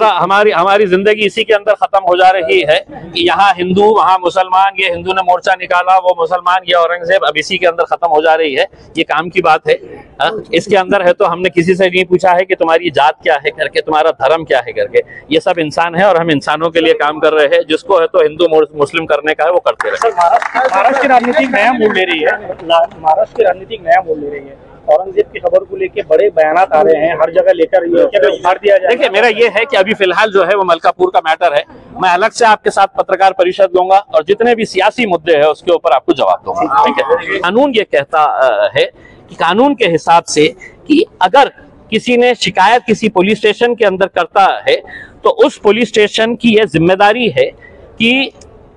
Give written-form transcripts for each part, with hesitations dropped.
हमारी हमारी जिंदगी इसी के अंदर खत्म हो जा रही है कि यहाँ हिंदू वहाँ मुसलमान, ये हिंदू ने मोर्चा निकाला, वो मुसलमान, ये औरंगजेब, अब इसी के अंदर खत्म हो जा रही है। ये काम की बात है। इसके अंदर है तो हमने किसी से नहीं पूछा है कि तुम्हारी जात क्या है करके, तुम्हारा धर्म क्या है करके। ये सब इंसान है और हम इंसानों के लिए काम कर रहे हैं। जिसको है तो हिंदू मुस्लिम करने का है वो करते रहे। महाराष्ट्र की राजनीतिक नया मोड़ ले रही है, महाराष्ट्र की राजनीतिक नया मोड़ ले रही है। औरंगजेब की खबर को लेके बड़े बयानात आ रहे हैं, हर जगह लेकर ये उखाड़ दिया जाए। देखिए, मेरा ये है कि अभी फिलहाल जो है वो मलकापुर का मैटर है। मैं अलग से आपके साथ पत्रकार परिषद लूंगा और जितने भी सियासी मुद्दे हैं उसके ऊपर आपको जवाब दूंगा। ठीक है। कानून ये कहता है कि कानून के हिसाब से कि अगर किसी ने शिकायत किसी पुलिस स्टेशन के अंदर करता है तो उस पुलिस स्टेशन की यह जिम्मेदारी है कि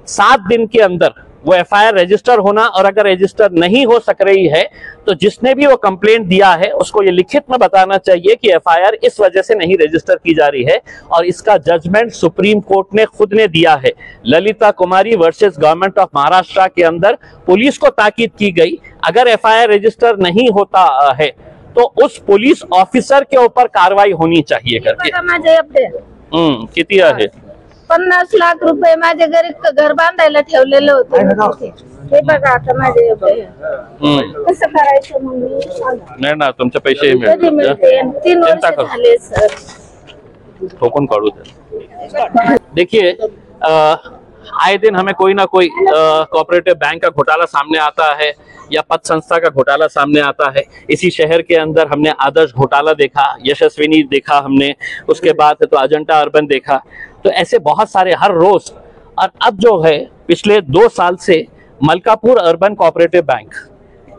7 दिन के अंदर वो एफआईआर रजिस्टर होना, और अगर रजिस्टर नहीं हो सक रही है तो जिसने भी वो कंप्लेंट दिया है उसको ये लिखित में बताना चाहिए कि एफआईआर इस वजह से नहीं रजिस्टर की जा रही है। और इसका जजमेंट सुप्रीम कोर्ट ने खुद ने दिया है। ललिता कुमारी वर्सेस गवर्नमेंट ऑफ महाराष्ट्र के अंदर पुलिस को ताकीद की गई, अगर एफआईआर रजिस्टर नहीं होता है तो उस पुलिस ऑफिसर के ऊपर कार्रवाई होनी चाहिए करके। किती आहे? 50 लाख रुपये माझ्या घरी घर बांधायला ठेवलेलं होतं। हे बघा आता माझे कसं करायचं मग मी? नाही ना, तुमचे पैसे कधी मिळते? 3 वर्ष झाले सर। ठोकून काढू दे। देखिए, आए दिन हमें कोई ना कोई कोऑपरेटिव बैंक का घोटाला सामने आता है या पद संस्था का घोटाला सामने आता है। इसी शहर के अंदर हमने आदर्श घोटाला देखा, यशस्विनी देखा हमने, उसके बाद तो अजंता अर्बन देखा। तो ऐसे बहुत सारे हर रोज। और अब जो है पिछले 2 साल से मलकापुर अर्बन कोऑपरेटिव बैंक,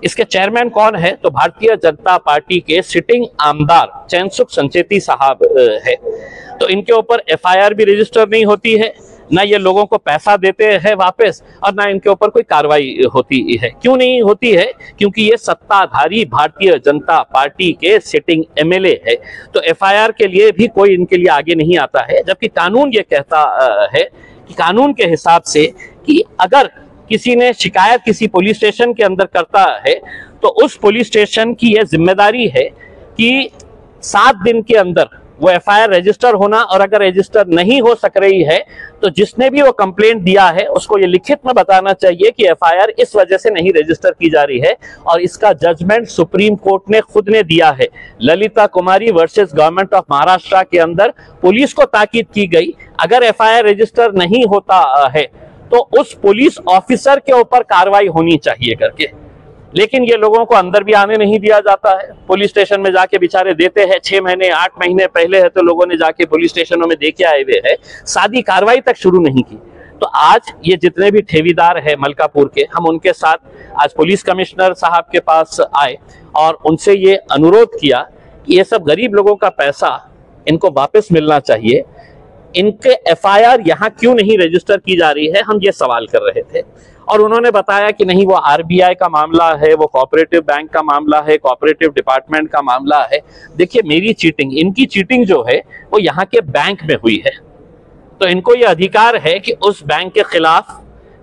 इसके चेयरमैन कौन है तो भारतीय जनता पार्टी के सिटिंग आमदार चैनसुख संचेती साहब है। तो इनके ऊपर एफआईआर भी रजिस्टर नहीं होती है, ना ये लोगों को पैसा देते हैं वापस, और ना इनके ऊपर कोई कार्रवाई होती है। क्यों नहीं होती है? क्योंकि ये सत्ताधारी भारतीय जनता पार्टी के सिटिंग एमएलए है। तो एफआईआर के लिए भी कोई इनके लिए आगे नहीं आता है। जबकि कानून ये कहता है कि कानून के हिसाब से कि अगर किसी ने शिकायत किसी पुलिस स्टेशन के अंदर करता है तो उस पुलिस स्टेशन की यह जिम्मेदारी है कि 7 दिन के अंदर वो एफआईआर रजिस्टर होना, और अगर रजिस्टर नहीं हो सक रही है तो जिसने भी वो कंप्लेंट दिया है उसको ये लिखित में बताना चाहिए कि एफआईआर इस वजह से नहीं रजिस्टर की जा रही है। और इसका जजमेंट सुप्रीम कोर्ट ने खुद ने दिया है। ललिता कुमारी वर्सेस गवर्नमेंट ऑफ महाराष्ट्र के अंदर पुलिस को ताकीद की गई, अगर एफआईआर रजिस्टर नहीं होता है तो उस पुलिस ऑफिसर के ऊपर कार्रवाई होनी चाहिए करके। लेकिन ये लोगों को अंदर भी आने नहीं दिया जाता है। पुलिस स्टेशन में जाके बेचारे देते हैं। 6 महीने 8 महीने पहले है तो लोगों ने जाके पुलिस स्टेशनों में देखे आए हुए हैं, सादी कार्रवाई तक शुरू नहीं की। तो आज ये जितने भी ठेवीदार है मलकापुर के, हम उनके साथ आज पुलिस कमिश्नर साहब के पास आए और उनसे ये अनुरोध किया कि ये सब गरीब लोगों का पैसा इनको वापस मिलना चाहिए। इनके एफआईआर यहाँ क्यों नहीं रजिस्टर की जा रही है, हम ये सवाल कर रहे थे। और उन्होंने बताया कि नहीं, वो आरबीआई का मामला है, वो कोऑपरेटिव बैंक का मामला है, कोऑपरेटिव डिपार्टमेंट का मामला है। देखिए, मेरी चीटिंग, इनकी चीटिंग जो है वो यहाँ के बैंक में हुई है, तो इनको ये अधिकार है कि उस बैंक के खिलाफ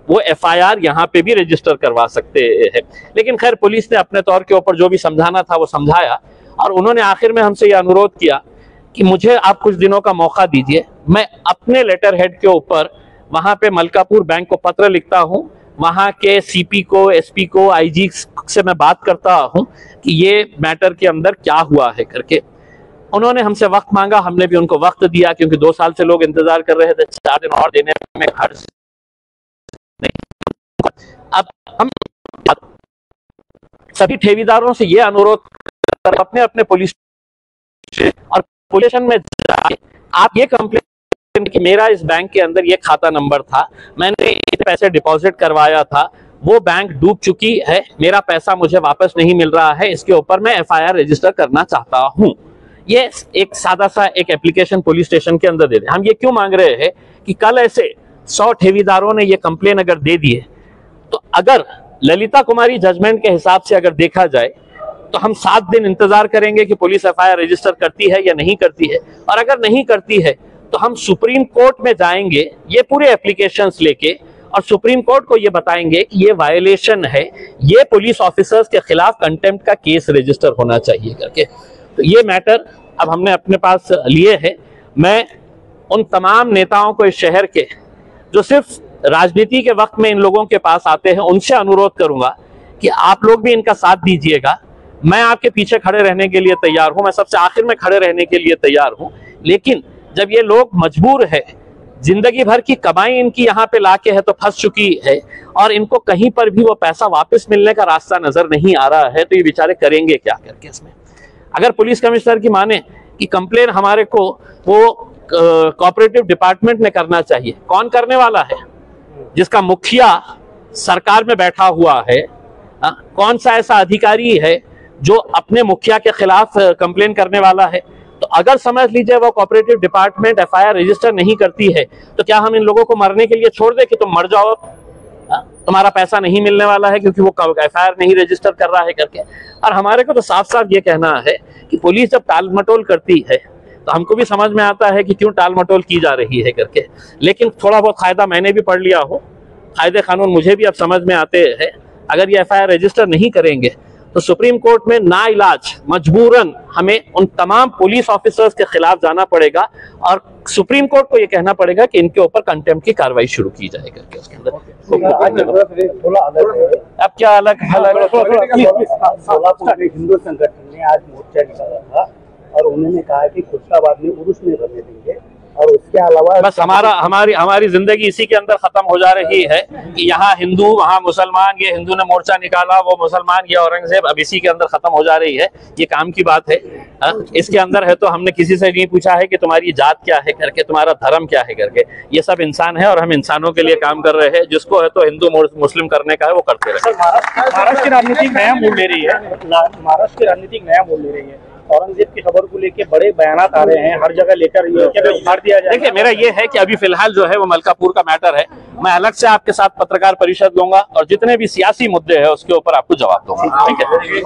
वो एफआईआर यहाँ पे भी रजिस्टर करवा सकते हैं। लेकिन खैर, पुलिस ने अपने तौर के ऊपर जो भी समझाना था वो समझाया, और उन्होंने आखिर में हमसे ये अनुरोध किया कि मुझे आप कुछ दिनों का मौका दीजिए, मैं अपने लेटर हेड के ऊपर वहां पे मलकापुर बैंक को पत्र लिखता हूं, वहां के सीपी को, एसपी को, आईजी से मैं बात करता हूं कि ये मैटर के अंदर क्या हुआ है करके। उन्होंने हमसे वक्त मांगा, हमने भी उनको वक्त दिया, क्योंकि 2 साल से लोग इंतजार कर रहे थे। 4 दिन और देने में खर्च नहीं। अब हम सभी ठेवीदारों से ये अनुरोध कर अपने अपने पुलिस और पुलिस में जाके आप ये कंप्लेंट कि मेरा इस बैंक के अंदर ये खाता नंबर था, मैंने इतने पैसे डिपॉजिट करवाया था, वो बैंक डूब चुकी है, मेरा पैसा मुझे वापस नहीं मिल रहा है, इसके ऊपर मैं एफआईआर रजिस्टर करना चाहता हूं। ये एक सादा सा एक एप्लीकेशन पुलिस स्टेशन के अंदर दे दें। हम ये क्यों मांग रहे हैं कि कल ऐसे 100 ठेवीदारों ने ये कंप्लेन अगर दे दिए तो अगर ललिता कुमारी जजमेंट के हिसाब से अगर देखा जाए तो हम 7 दिन इंतजार करेंगे कि पुलिस एफआईआर रजिस्टर करती है या नहीं करती है, और अगर नहीं करती है तो हम सुप्रीम कोर्ट में जाएंगे ये पूरे एप्लीकेशंस लेके, और सुप्रीम कोर्ट को ये बताएंगे कि ये वायलेशन है, ये पुलिस ऑफिसर्स के खिलाफ कंटेम्प्ट का केस रजिस्टर होना चाहिए करके। तो ये मैटर अब हमने अपने पास लिए है। मैं उन तमाम नेताओं को इस शहर के जो सिर्फ राजनीति के वक्त में इन लोगों के पास आते हैं, उनसे अनुरोध करूंगा कि आप लोग भी इनका साथ दीजिएगा। मैं आपके पीछे खड़े रहने के लिए तैयार हूं, मैं सबसे आखिर में खड़े रहने के लिए तैयार हूं, लेकिन जब ये लोग मजबूर है, जिंदगी भर की कमाई इनकी यहाँ पे लाके है तो फंस चुकी है और इनको कहीं पर भी वो पैसा वापस मिलने का रास्ता नजर नहीं आ रहा है, तो ये बेचारे करेंगे क्या करके इसमें। अगर पुलिस कमिश्नर की माने कि कंप्लेन हमारे को वो कोऑपरेटिव डिपार्टमेंट ने करना चाहिए, कौन करने वाला है? जिसका मुखिया सरकार में बैठा हुआ है। कौन सा ऐसा अधिकारी है जो अपने मुखिया के खिलाफ कंप्लेन करने वाला है? तो अगर समझ लीजिए वो कोऑपरेटिव डिपार्टमेंट एफआईआर रजिस्टर नहीं करती है, तो क्या हम इन लोगों को मरने के लिए छोड़ दे कि तुम मर जाओ, तुम्हारा पैसा नहीं मिलने वाला है क्योंकि वो एफआईआर नहीं रजिस्टर कर रहा है करके। और हमारे को तो साफ साफ ये कहना है कि पुलिस जब टाल मटोल करती है तो हमको भी समझ में आता है कि क्यों टाल मटोल की जा रही है करके, लेकिन थोड़ा बहुत कायदा मैंने भी पढ़ लिया हो, कायदे कानून मुझे भी अब समझ में आते हैं। अगर ये एफआईआर रजिस्टर नहीं करेंगे तो सुप्रीम कोर्ट में नाइलाज मजबूरन हमें उन तमाम पुलिस ऑफिसर्स के खिलाफ जाना पड़ेगा और सुप्रीम कोर्ट को ये कहना पड़ेगा कि इनके ऊपर कंटेम्प्ट की कार्रवाई शुरू की जाए करके। उसके अंदर अब क्या अलग हिंदू संगठन ने आज मोर्चा निकाला था और उन्होंने कहा कि खुशराबाद में उर्स नहीं बनने देंगे, और उसके अलावा बस हमारी जिंदगी इसी के अंदर खत्म हो जा रही है कि यहाँ हिंदू वहाँ मुसलमान, ये हिंदू ने मोर्चा निकाला, वो मुसलमान, ये औरंगजेब, अब इसी के अंदर खत्म हो जा रही है। ये काम की बात है। इसके अंदर है तो हमने किसी से नहीं पूछा है कि तुम्हारी जात क्या है करके, तुम्हारा धर्म क्या है करके। ये सब इंसान है और हम इंसानों के लिए काम कर रहे हैं। जिसको है तो हिंदू मुस्लिम करने का है वो करते रहे। महाराष्ट्र की राजनीति नया मोड़ ले रही है, महाराष्ट्र की राजनीति नया मोड़ ले रही है। औरंगजेब की खबर को लेके बड़े बयानात आ रहे हैं, हर जगह लेकर ये उतार दिया जाए। देखिए, मेरा ये है कि अभी फिलहाल जो है वो मलकापुर का मैटर है, मैं अलग से आपके साथ पत्रकार परिषद लूंगा और जितने भी सियासी मुद्दे हैं उसके ऊपर आपको जवाब दूंगा। ठीक है।